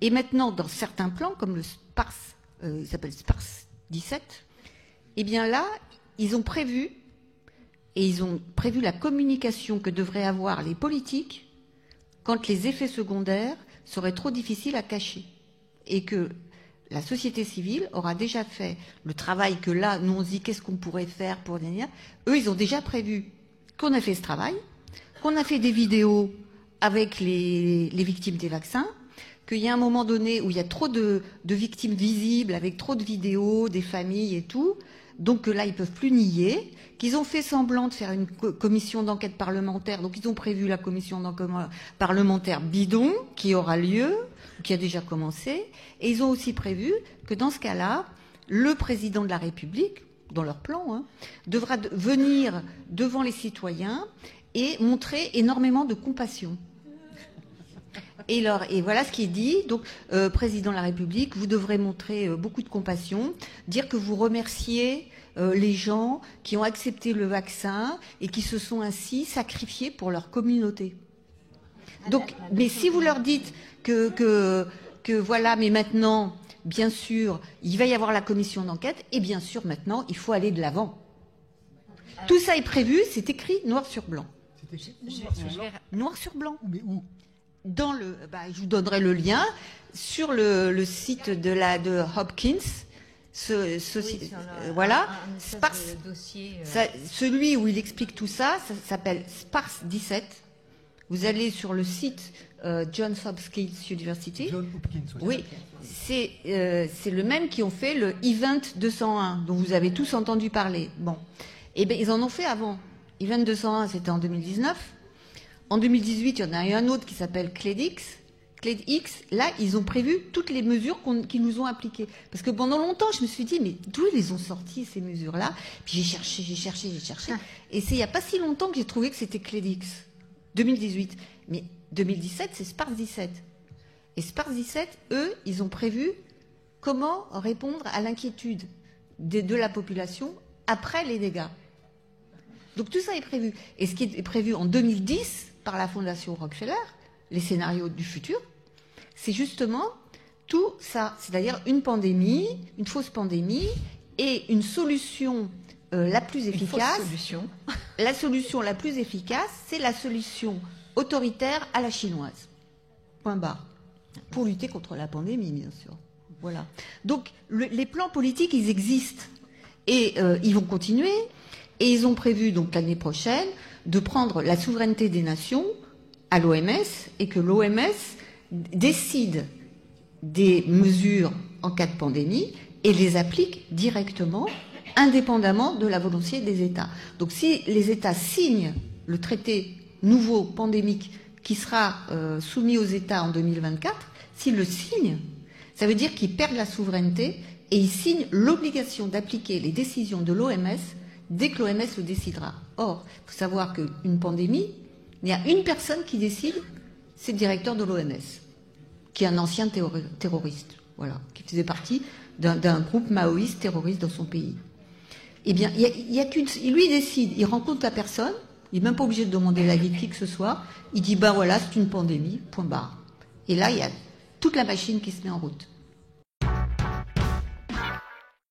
Et maintenant, dans certains plans, comme le SPARS, il s'appelle SPARS 17, eh bien là, ils ont prévu la communication que devraient avoir les politiques quand les effets secondaires seraient trop difficiles à cacher. Et que la société civile aura déjà fait le travail que là, nous on se dit qu'est-ce qu'on pourrait faire pour venir. Eux, ils ont déjà prévu qu'on a fait ce travail, qu'on a fait des vidéos avec les victimes des vaccins, qu'il y a un moment donné où il y a trop de victimes visibles, avec trop de vidéos, des familles et tout, donc là, ils ne peuvent plus nier, qu'ils ont fait semblant de faire une commission d'enquête parlementaire, donc ils ont prévu la commission d'enquête parlementaire bidon, qui aura lieu, qui a déjà commencé, et ils ont aussi prévu que dans ce cas-là, le président de la République, dans leur plan, devra venir devant les citoyens et montrer énormément de compassion. Et voilà ce qui est dit. Donc, président de la République, vous devrez montrer beaucoup de compassion, dire que vous remerciez les gens qui ont accepté le vaccin et qui se sont ainsi sacrifiés pour leur communauté. Donc, mais si vous leur dites que voilà, mais maintenant, bien sûr, il va y avoir la commission d'enquête, et bien sûr, maintenant, il faut aller de l'avant. Tout ça est prévu, c'est écrit noir sur blanc. Noir sur blanc. Mais où ? Je vous donnerai le lien sur le site de Hopkins. Voilà. SPARS, celui où il explique tout ça, ça s'appelle SPARS 17. Vous allez sur le site Johns Hopkins University. John Hopkins, oui. C'est le même qui ont fait le Event 201, dont vous avez tous entendu parler. Bon. Eh bien, ils en ont fait avant. Event 201, c'était en 2019. En 2018, il y en a eu un autre qui s'appelle CLEDX. CLEDX, là, ils ont prévu toutes les mesures qu'ils nous ont appliquées. Parce que pendant longtemps, je me suis dit, mais d'où ils les ont sorties, ces mesures-là? Puis j'ai cherché. Et c'est il n'y a pas si longtemps que j'ai trouvé que c'était CLEDX. 2018. Mais 2017, c'est SPARS 17. Et SPARS 17, eux, ils ont prévu comment répondre à l'inquiétude de la population après les dégâts. Donc tout ça est prévu. Et ce qui est prévu en 2010 par la Fondation Rockefeller, les scénarios du futur, c'est justement tout ça. C'est-à-dire une pandémie, une fausse pandémie et une solution la plus efficace. La solution la plus efficace, c'est la solution autoritaire à la chinoise. Point barre. Pour lutter contre la pandémie, bien sûr. Voilà. Donc les plans politiques, ils existent. Et ils vont continuer. Et ils ont prévu, donc l'année prochaine, de prendre la souveraineté des nations à l'OMS et que l'OMS décide des mesures en cas de pandémie et les applique directement, indépendamment de la volonté des États. Donc si les États signent le traité nouveau pandémique qui sera soumis aux États en 2024, s'ils le signent, ça veut dire qu'ils perdent la souveraineté et ils signent l'obligation d'appliquer les décisions de l'OMS dès que l'OMS le décidera. Or, il faut savoir qu'une pandémie, il y a une personne qui décide, c'est le directeur de l'OMS, qui est un ancien terroriste, voilà, qui faisait partie d'un groupe maoïste terroriste dans son pays. Eh bien, il y a lui, il décide, il rencontre la personne, il n'est même pas obligé de demander l'avis de qui que ce soit, il dit, ben voilà, c'est une pandémie, point barre. Et là, il y a toute la machine qui se met en route.